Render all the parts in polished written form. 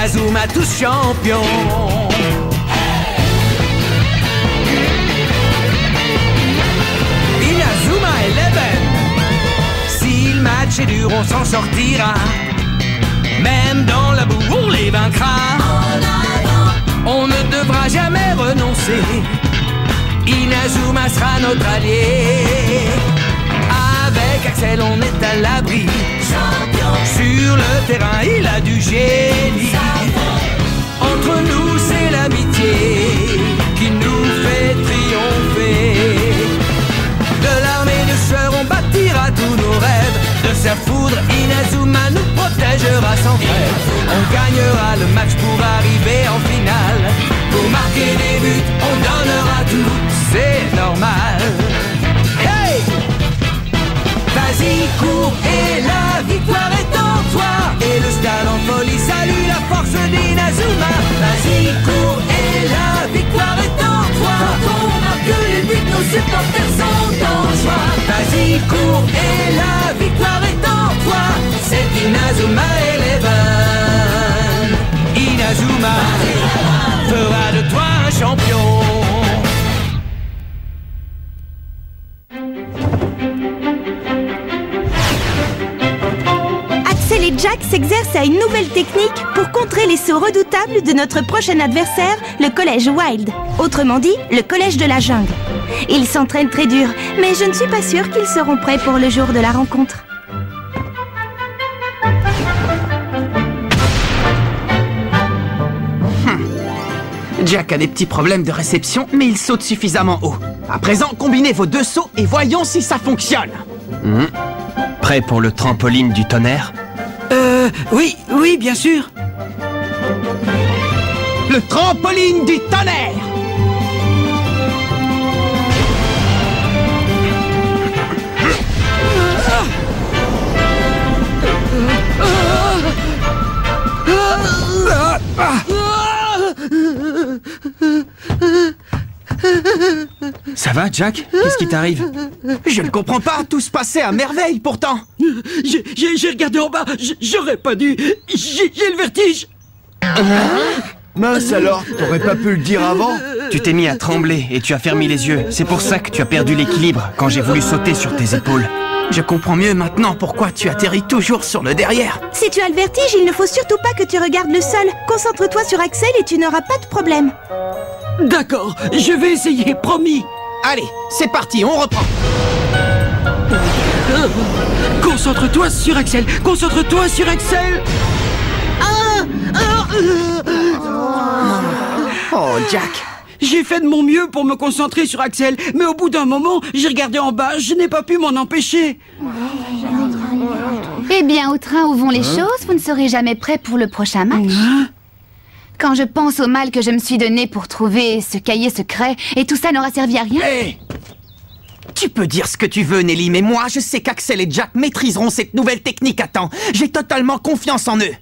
Inazuma tous champions. Inazuma 11. Si le match est dur, on s'en sortira. Même dans la boue, on les vaincra. On ne devra jamais renoncer. Inazuma sera notre allié. Avec Axel, on est à l'abri. Sur le terrain, il a du génie. Entre nous, c'est l'amitié qui nous fait triompher. De l'armée de sueur, on bâtira tous nos rêves. De sa foudre, Inazuma nous protégera sans trêve. On gagnera le match pour arriver en finale. Pour marquer des buts, on donnera tout, c'est normal. Hey! Vas-y, cours et la victoire est en toi. Et le stade en folie salue la force d'Inazuma. Vas-y, cours et la victoire est en toi. Quand on marque les buts, nos supporters sont en joie. Vas-y, cours et la victoire est en toi. C'est Inazuma 11. Inazuma fera de toi un champion. Axel et Jack s'exercent à une nouvelle technique pour contrer les sauts redoutables de notre prochain adversaire, le collège Wild. Autrement dit, le collège de la jungle. Ils s'entraînent très dur, mais je ne suis pas sûre qu'ils seront prêts pour le jour de la rencontre. Jack a des petits problèmes de réception, mais il saute suffisamment haut. À présent, combinez vos deux sauts et voyons si ça fonctionne. Prêt pour le trampoline du tonnerre? Oui, bien sûr. Le trampoline du tonnerre! Ça va, Jack? Qu'est-ce qui t'arrive? Je ne comprends pas, tout se passait à merveille pourtant. J'ai regardé en bas, j'aurais pas dû. J'ai le vertige. Mince alors, t'aurais pas pu le dire avant? Tu t'es mis à trembler et tu as fermé les yeux. C'est pour ça que tu as perdu l'équilibre quand j'ai voulu sauter sur tes épaules. Je comprends mieux maintenant pourquoi tu atterris toujours sur le derrière. Si tu as le vertige, il ne faut surtout pas que tu regardes le sol. Concentre-toi sur Axel et tu n'auras pas de problème. D'accord, je vais essayer, promis. Allez, c'est parti, on reprend. Concentre-toi sur Axel, concentre-toi sur Axel. Oh, Jack. J'ai fait de mon mieux pour me concentrer sur Axel, mais au bout d'un moment, j'ai regardé en bas, je n'ai pas pu m'en empêcher. Eh bien, au train où vont les choses, vous ne serez jamais prêt pour le prochain match. Quand je pense au mal que je me suis donné pour trouver ce cahier secret, et tout ça n'aura servi à rien. Hey! Tu peux dire ce que tu veux, Nelly, mais moi, je sais qu'Axel et Jack maîtriseront cette nouvelle technique à temps. J'ai totalement confiance en eux.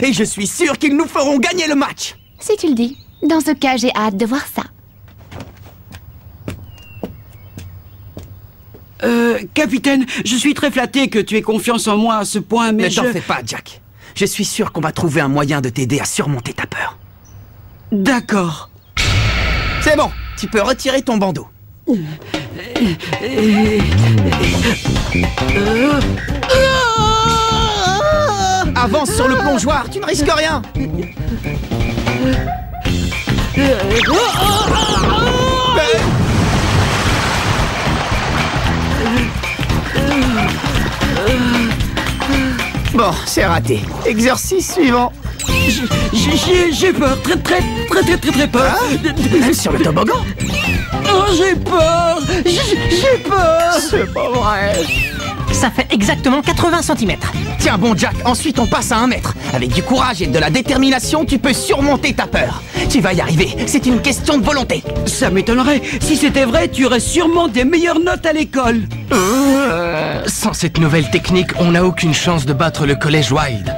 Et je suis sûr qu'ils nous feront gagner le match. Si tu le dis. Dans ce cas, j'ai hâte de voir ça. Capitaine, je suis très flatté que tu aies confiance en moi à ce point, mais ne t'en fais pas, Jack. Je suis sûr qu'on va trouver un moyen de t'aider à surmonter ta peur. D'accord. C'est bon, tu peux retirer ton bandeau. Avance sur le plongeoir, tu ne risques rien. Bon, c'est raté. Exercice suivant. J'ai peur, très peur. Même sur le toboggan? Oh, j'ai peur. J'ai peur. C'est pas vrai. Ça fait exactement 80 cm. Tiens bon Jack, ensuite on passe à 1 mètre. Avec du courage et de la détermination, tu peux surmonter ta peur. Tu vas y arriver, c'est une question de volonté. Ça m'étonnerait. Si c'était vrai, tu aurais sûrement des meilleures notes à l'école. Sans cette nouvelle technique, on n'a aucune chance de battre le collège Wild.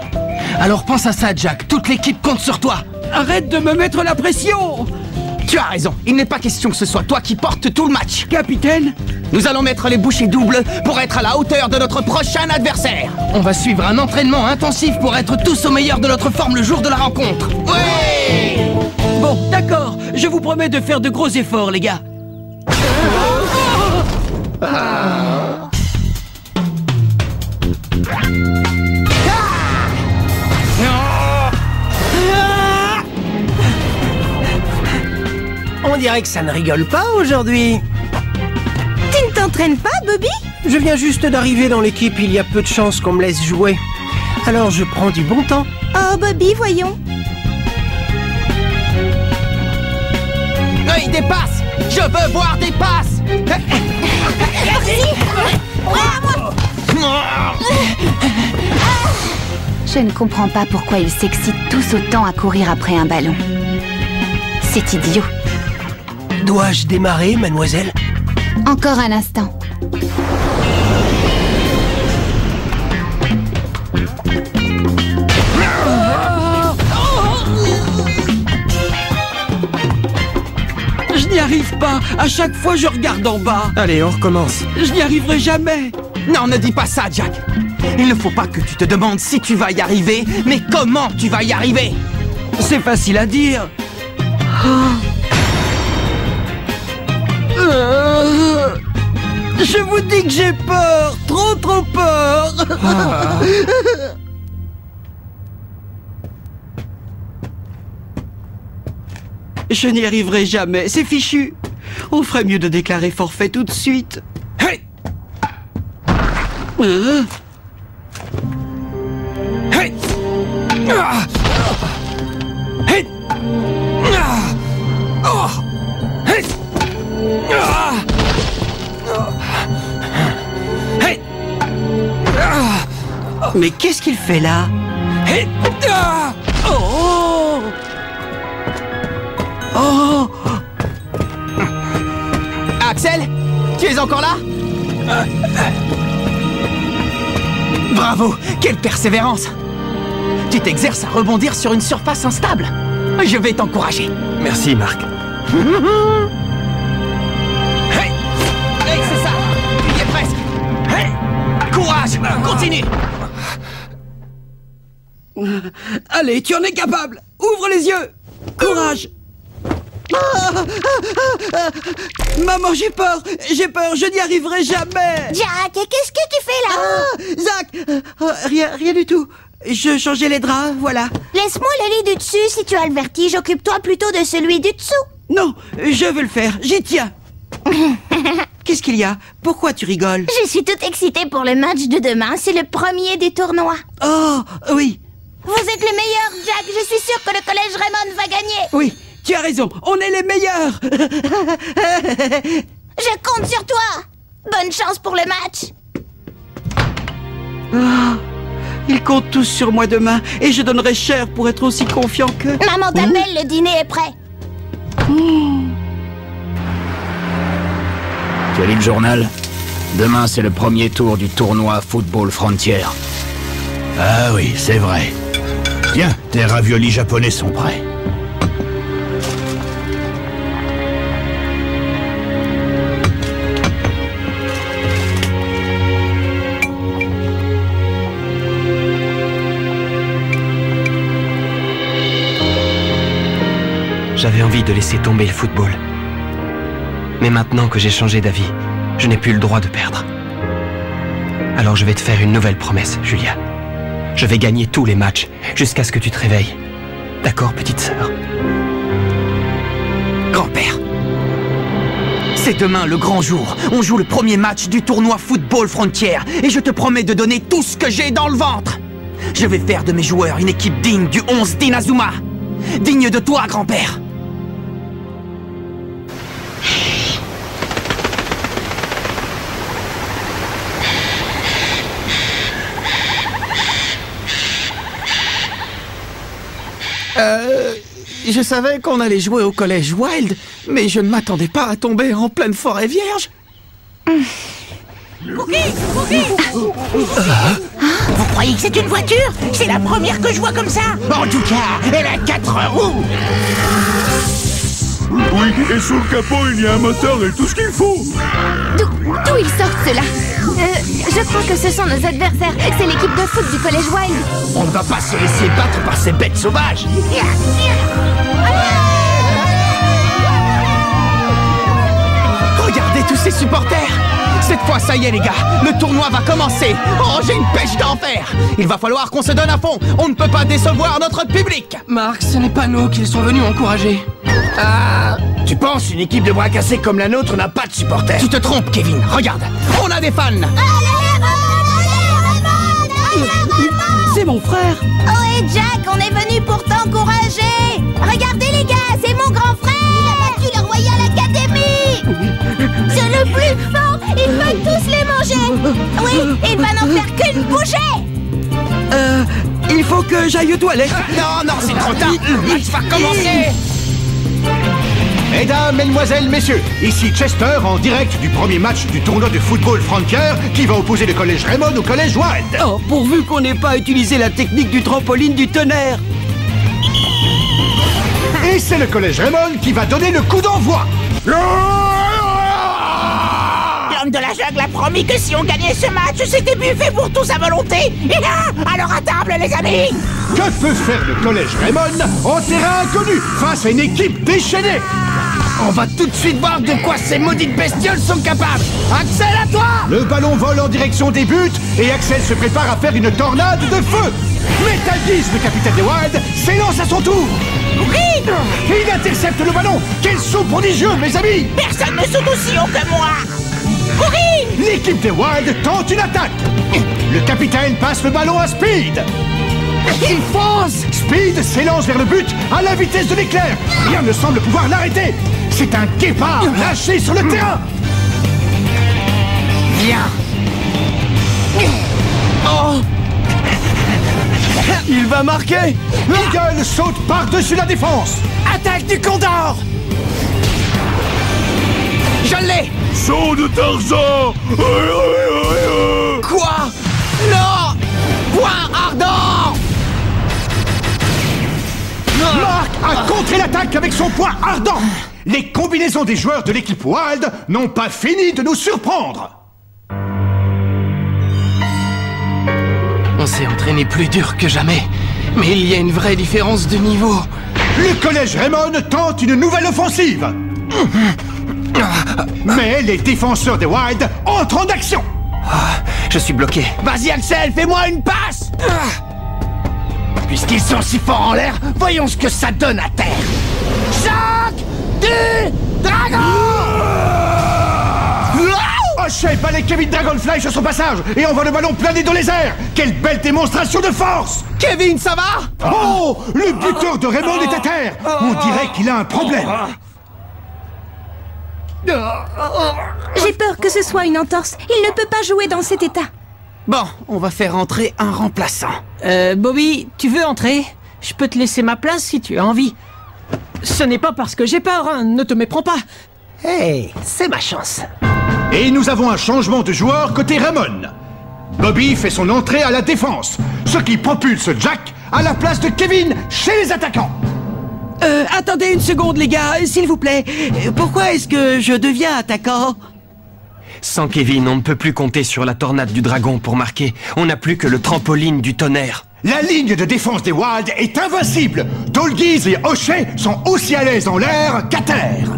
Alors pense à ça, Jack. Toute l'équipe compte sur toi. Arrête de me mettre la pression. Tu as raison, il n'est pas question que ce soit toi qui portes tout le match. Capitaine, Nous allons mettre les bouchées doubles pour être à la hauteur de notre prochain adversaire. On va suivre un entraînement intensif pour être tous au meilleur de notre forme le jour de la rencontre. Oui! bon, d'accord, je vous promets de faire de gros efforts, les gars. On dirait que ça ne rigole pas aujourd'hui. Tu ne t'entraînes pas, Bobby? Je viens juste d'arriver dans l'équipe, il y a peu de chances qu'on me laisse jouer. Alors je prends du bon temps. Oh, Bobby, voyons. Oui, des passes! Je veux voir des passes! Je ne comprends pas pourquoi ils s'excitent tous autant à courir après un ballon. C'est idiot. Dois-je démarrer, mademoiselle? Encore un instant. Je n'y arrive pas. À chaque fois, je regarde en bas. Allez, on recommence. Je n'y arriverai jamais. Non, ne dis pas ça, Jack. Il ne faut pas que tu te demandes si tu vas y arriver, mais comment tu vas y arriver. C'est facile à dire. Je vous dis que j'ai peur. Trop peur. Je n'y arriverai jamais. C'est fichu. On ferait mieux de déclarer forfait tout de suite. Hey! Hey! Ah! Hey! Ah! Oh! Hey! Ah! Hey! Ah! Mais qu'est-ce qu'il fait là? Hey! Ah! Oh! Oh! Axel, tu es encore là? Bravo, quelle persévérance! Tu t'exerces à rebondir sur une surface instable. Je vais t'encourager. Merci, Marc. Hey! Hey, c'est ça! Tu y es presque! Hey! Courage! Continue! Allez, tu en es capable! Ouvre les yeux! Courage! Maman, j'ai peur, je n'y arriverai jamais. Jack, qu'est-ce que tu fais là? Zach, rien du tout. Je changeais les draps, voilà. Laisse-moi le lit du dessus si tu as le vertige. Occupe-toi plutôt de celui du dessous. Non, je veux le faire, j'y tiens. Qu'est-ce qu'il y a? Pourquoi tu rigoles? Je suis toute excitée pour le match de demain. C'est le premier du tournoi. Oh, oui, Vous êtes les meilleurs, Jack. Je suis sûre que le collège Raymond va gagner. oui, tu as raison, on est les meilleurs. Je compte sur toi. Bonne chance pour le match. Ils comptent tous sur moi demain et je donnerai cher pour être aussi confiant que... Maman t'appelle, le dîner est prêt. Tu as lu le journal? Demain, c'est le premier tour du tournoi Football Frontier. Ah oui, c'est vrai. Tiens, tes raviolis japonais sont prêts. J'avais envie de laisser tomber le football. Mais maintenant que j'ai changé d'avis, je n'ai plus le droit de perdre. Alors je vais te faire une nouvelle promesse, Julia. Je vais gagner tous les matchs, jusqu'à ce que tu te réveilles. D'accord, petite sœur? Grand-père, c'est demain le grand jour. On joue le premier match du tournoi Football Frontier et je te promets de donner tout ce que j'ai dans le ventre. Je vais faire de mes joueurs une équipe digne du 11 d'Inazuma. Digne de toi, grand-père. Je savais qu'on allait jouer au collège Wild, mais je ne m'attendais pas à tomber en pleine forêt vierge. Vous croyez que c'est une voiture? C'est la première que je vois comme ça. En tout cas, elle a 4 roues. Oui, et sous le capot, il y a un moteur et tout ce qu'il faut. D'où ils sortent ceux-là? Je crois que ce sont nos adversaires. C'est l'équipe de foot du collège Wild. On ne va pas se laisser battre par ces bêtes sauvages. Regardez tous ces supporters. Cette fois, ça y est les gars, le tournoi va commencer. Oh, j'ai une pêche d'enfer. Il va falloir qu'on se donne à fond. On ne peut pas décevoir notre public. Marc, ce n'est pas nous qu'ils sont venus encourager. Tu penses une équipe de bras cassés comme la nôtre n'a pas de supporters? Tu te trompes, Kevin. Regarde, on a des fans. C'est mon frère. Oh et Jack, on est venu pour t'encourager. Regardez les gars, c'est mon grand frère. Il a battu le Royal Academy. C'est le plus fort. Il va tous les manger. Oui, il va n'en faire qu'une bouchée. Il faut que j'aille aux toilettes. Non, c'est trop tard. Le match va commencer. Mesdames, Mesdemoiselles, Messieurs, ici Chester en direct du premier match du tournoi de football Frontier qui va opposer le collège Raymond au collège Wild. Oh, pourvu qu'on n'ait pas utilisé la technique du trampoline du tonnerre. Et c'est le collège Raymond qui va donner le coup d'envoi. L'homme de la jungle a promis que si on gagnait ce match, c'était buffet pour tous à volonté. Et là, alors à table, les amis. Que peut faire le collège Raymond en terrain inconnu face à une équipe déchaînée? On va tout de suite voir de quoi ces maudites bestioles sont capables. Axel, à toi! Le ballon vole en direction des buts et Axel se prépare à faire une tornade de feu. Metal Geese, le capitaine des Wild, s'élance à son tour. Oui! Il intercepte le ballon. Quel saut prodigieux, mes amis! Personne ne saute aussi haut que moi. Oui! L'équipe des Wild tente une attaque. Le capitaine passe le ballon à Speed. Il fonce! Speed s'élance vers le but à la vitesse de l'éclair. Rien ne semble pouvoir l'arrêter. C'est un guépard lâché sur le terrain. Viens. Oh! Il va marquer. Eagle saute par-dessus la défense. Attaque du Condor. Je l'ai. Saut de Tarzan. Quoi? Non! Point ardent! Mark a contré l'attaque avec son poing ardent. Les combinaisons des joueurs de l'équipe Wild n'ont pas fini de nous surprendre. On s'est entraîné plus dur que jamais, mais il y a une vraie différence de niveau. Le collège Raymond tente une nouvelle offensive. Mais les défenseurs des Wild entrent en action. Je suis bloqué. Vas-y Axel, fais-moi une passe. Puisqu'ils sont si forts en l'air, voyons ce que ça donne à terre. Choc du dragon. O'Shea balaye Kevin Dragonfly sur son passage et envoie le ballon planer dans les airs. Quelle belle démonstration de force! Kevin, ça va? Oh! Le buteur de Raymond est à terre. On dirait qu'il a un problème. J'ai peur que ce soit une entorse. Il ne peut pas jouer dans cet état. Bon, on va faire entrer un remplaçant. Bobby, tu veux entrer? Je peux te laisser ma place si tu as envie. Ce n'est pas parce que j'ai peur, hein, ne te méprends pas. Hey, c'est ma chance. Et nous avons un changement de joueur côté Raymond. Bobby fait son entrée à la défense, ce qui propulse Jack à la place de Kevin chez les attaquants. Attendez une seconde, les gars, s'il vous plaît. Pourquoi est-ce que je deviens attaquant? Sans Kevin, on ne peut plus compter sur la tornade du dragon pour marquer. On n'a plus que le trampoline du tonnerre. La ligne de défense des Wild est invincible. Dolgies et O'Shea sont aussi à l'aise en l'air qu'à terre.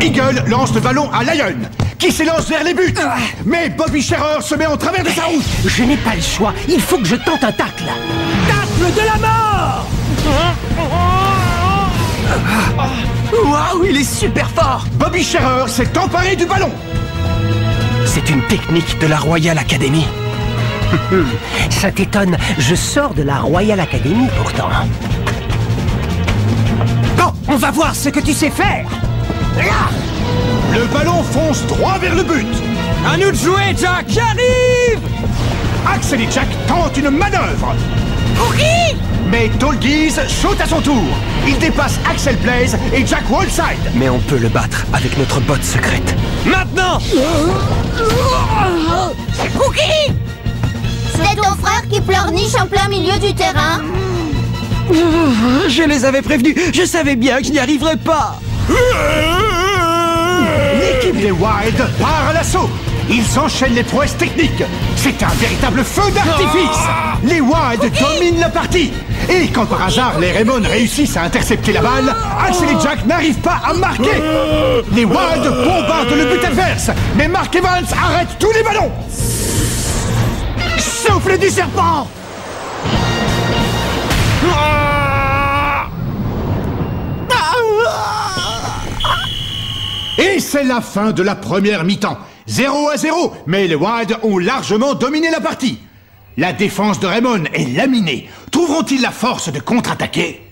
Eagle lance le ballon à Lion, qui s'élance vers les buts. Mais Bobby Scherer se met en travers de sa route. Je n'ai pas le choix, il faut que je tente un tacle. Tacle de la mort! Waouh, il est super fort. Bobby Scherer s'est emparé du ballon. C'est une technique de la Royal Academy. Ça t'étonne, je sors de la Royal Academy pourtant. Bon, on va voir ce que tu sais faire. Le ballon fonce droit vers le but. À nous de jouer, Jack. J'arrive. Axel et Jack tentent une manœuvre. Oui! Mais Dolgies saute à son tour. Il dépasse Axel Blaze et Jack Wallside. Mais on peut le battre avec notre botte secrète. Maintenant! Cookie! C'est ton frère qui pleurniche en plein milieu du terrain? Je les avais prévenus, je savais bien que je n'y arriverais pas. L'équipe des Wild part à l'assaut. Ils enchaînent les prouesses techniques. C'est un véritable feu d'artifice. Les Wild dominent la partie. Et quand par hasard les Raymond réussissent à intercepter la balle, Axel et Jack n'arrivent pas à marquer. Les Wild bombardent le but adverse, mais Mark Evans arrête tous les ballons. Souffle du serpent. Et c'est la fin de la première mi-temps. 0-0, mais les Wild ont largement dominé la partie. La défense de Raymond est laminée. Trouveront-ils la force de contre-attaquer?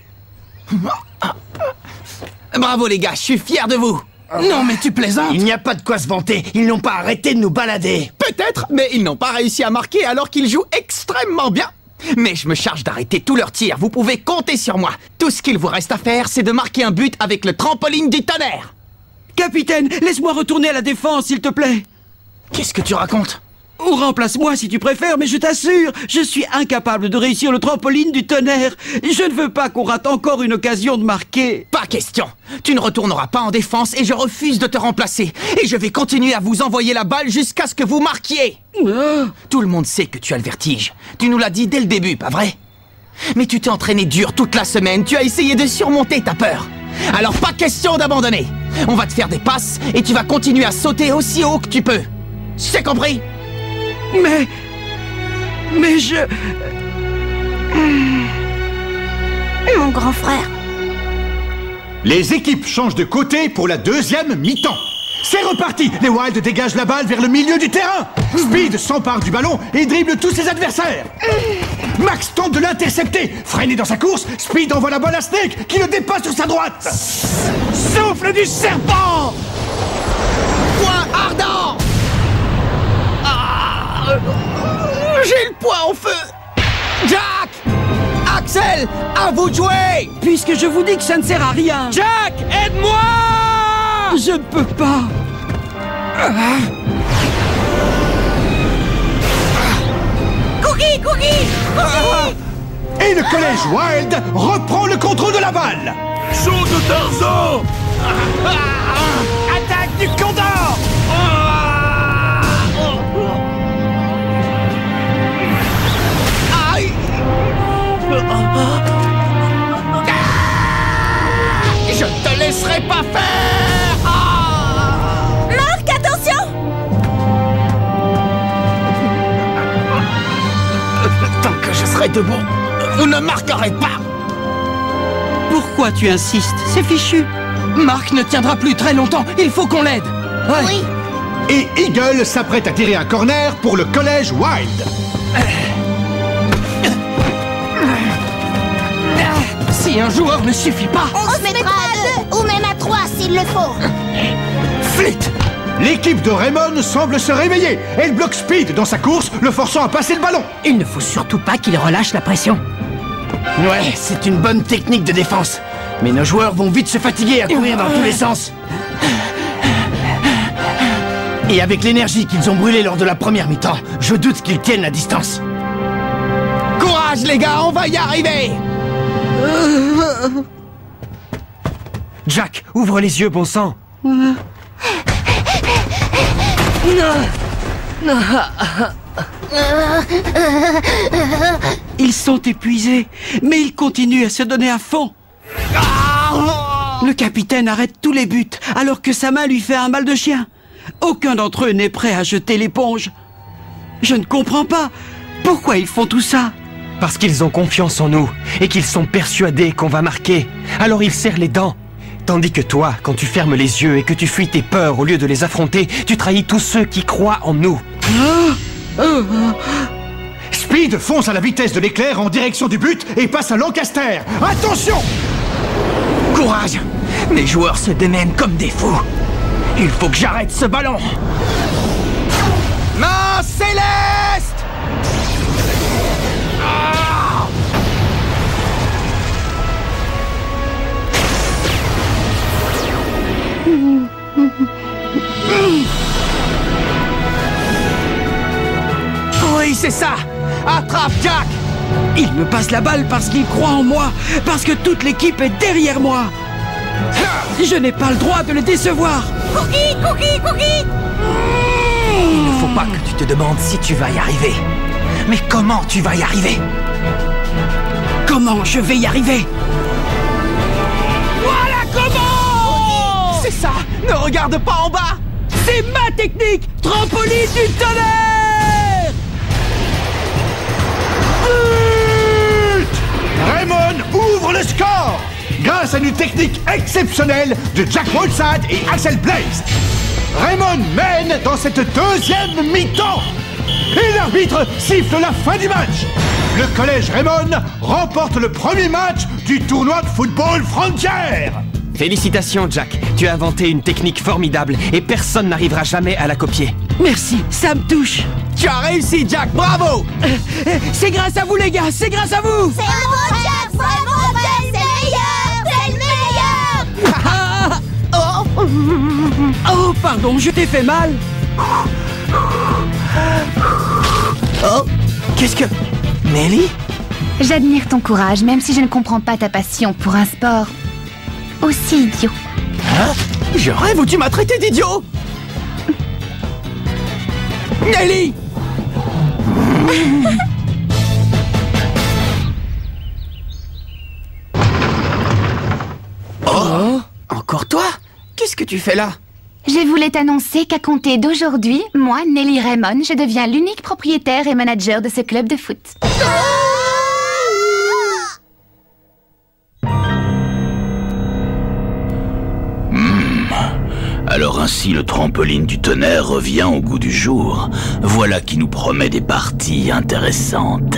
Bravo les gars, je suis fier de vous. Non mais tu plaisantes. Il n'y a pas de quoi se vanter, ils n'ont pas arrêté de nous balader. Peut-être, mais ils n'ont pas réussi à marquer alors qu'ils jouent extrêmement bien. Mais je me charge d'arrêter tous leurs tirs, vous pouvez compter sur moi. Tout ce qu'il vous reste à faire, c'est de marquer un but avec le trampoline du tonnerre. Capitaine, laisse-moi retourner à la défense, s'il te plaît. Qu'est-ce que tu racontes? Ou remplace-moi si tu préfères, mais je t'assure, je suis incapable de réussir le trampoline du tonnerre. Je ne veux pas qu'on rate encore une occasion de marquer. Pas question. Tu ne retourneras pas en défense et je refuse de te remplacer. Et je vais continuer à vous envoyer la balle jusqu'à ce que vous marquiez. Tout le monde sait que tu as le vertige. Tu nous l'as dit dès le début, pas vrai? Mais tu t'es entraîné dur toute la semaine, tu as essayé de surmonter ta peur. Alors pas question d'abandonner. On va te faire des passes et tu vas continuer à sauter aussi haut que tu peux. C'est compris? Mais je... Mon grand frère. Les équipes changent de côté pour la deuxième mi-temps. C'est reparti. Les Wild dégagent la balle vers le milieu du terrain. Speed s'empare du ballon et dribble tous ses adversaires. Max tente de l'intercepter. Freiné dans sa course, Speed envoie la balle à Snake qui le dépasse sur sa droite. Souffle du serpent. Point ardent. J'ai le poing au feu. Jack, Axel, à vous de jouer. Puisque je vous dis que ça ne sert à rien. Jack, aide-moi. Je ne peux pas. Cookie. Et le collège Wild reprend le contrôle de la balle. Saut de Tarzan. Attaque du Condor. Je ne te laisserai pas faire. Marc, attention. Tant que je serai debout, vous ne marquerez pas. Pourquoi tu insistes? C'est fichu. Marc ne tiendra plus très longtemps. Il faut qu'on l'aide. Ouais. Oui. Et Eagle s'apprête à tirer un corner pour le collège Wild. Si un joueur ne suffit pas... On se mettra à 2 ou même à 3 s'il le faut. Flit. L'équipe de Raymond semble se réveiller. Elle bloque Speed dans sa course, le forçant à passer le ballon. Il ne faut surtout pas qu'il relâche la pression. Ouais, c'est une bonne technique de défense. Mais nos joueurs vont vite se fatiguer à courir dans tous les sens. Et avec l'énergie qu'ils ont brûlée lors de la première mi-temps, je doute qu'ils tiennent la distance. Courage les gars, on va y arriver. Jack, ouvre les yeux, bon sang. Ils sont épuisés, mais ils continuent à se donner à fond. Le capitaine arrête tous les buts, alors que sa main lui fait un mal de chien. Aucun d'entre eux n'est prêt à jeter l'éponge. Je ne comprends pas. Pourquoi ils font tout ça? Parce qu'ils ont confiance en nous et qu'ils sont persuadés qu'on va marquer. Alors ils serrent les dents. Tandis que toi, quand tu fermes les yeux et que tu fuis tes peurs au lieu de les affronter, tu trahis tous ceux qui croient en nous. Speed fonce à la vitesse de l'éclair en direction du but et passe à Lancaster. Attention! Courage! Mes joueurs se démènent comme des fous. Il faut que j'arrête ce ballon. Main céleste! Oui, c'est ça! Attrape, Jack! Il me passe la balle parce qu'il croit en moi, parce que toute l'équipe est derrière moi. Je n'ai pas le droit de le décevoir. Cookie, Cookie, Cookie! Il ne faut pas que tu te demandes si tu vas y arriver. Mais comment tu vas y arriver? Comment je vais y arriver? Voilà comment! C'est ça! Ne regarde pas en bas! C'est ma technique! Trampoline du tonnerre! Raymond ouvre le score grâce à une technique exceptionnelle de Jack Wolfsad et Axel Blaze. Raymond mène dans cette deuxième mi-temps. Et l'arbitre siffle la fin du match. Le collège Raymond remporte le premier match du tournoi de football Frontier. Félicitations, Jack. Tu as inventé une technique formidable et personne n'arrivera jamais à la copier. Merci, ça me touche. Tu as réussi, Jack, bravo! C'est grâce à vous, les gars, c'est grâce à vous! C'est bravo, Jack! Bravo, Ben! C'est le meilleur! C'est le meilleur! Oh, pardon, je t'ai fait mal. Oh, qu'est-ce que... Nelly? J'admire ton courage, même si je ne comprends pas ta passion pour un sport aussi idiot. Hein? Je rêve ou tu m'as traité d'idiot? Nelly! Oh! Encore toi? Qu'est-ce que tu fais là? Je voulais t'annoncer qu'à compter d'aujourd'hui, moi, Nelly Raymond, je deviens l'unique propriétaire et manager de ce club de foot. Alors ainsi le trampoline du tonnerre revient au goût du jour. Voilà qui nous promet des parties intéressantes.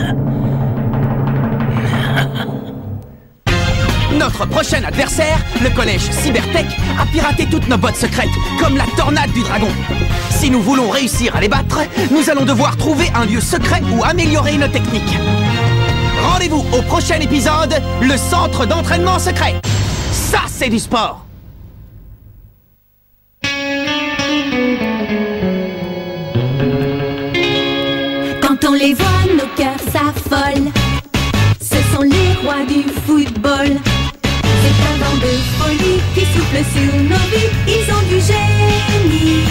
Notre prochain adversaire, le collège Cybertech, a piraté toutes nos bottes secrètes, comme la tornade du dragon. Si nous voulons réussir à les battre, nous allons devoir trouver un lieu secret où améliorer nos techniques. Rendez-vous au prochain épisode, le centre d'entraînement secret. Ça, c'est du sport! Quand on les voit, nos cœurs s'affolent. Ce sont les rois du football. C'est un vent de folie qui souffle sur nos vies. Ils ont du génie.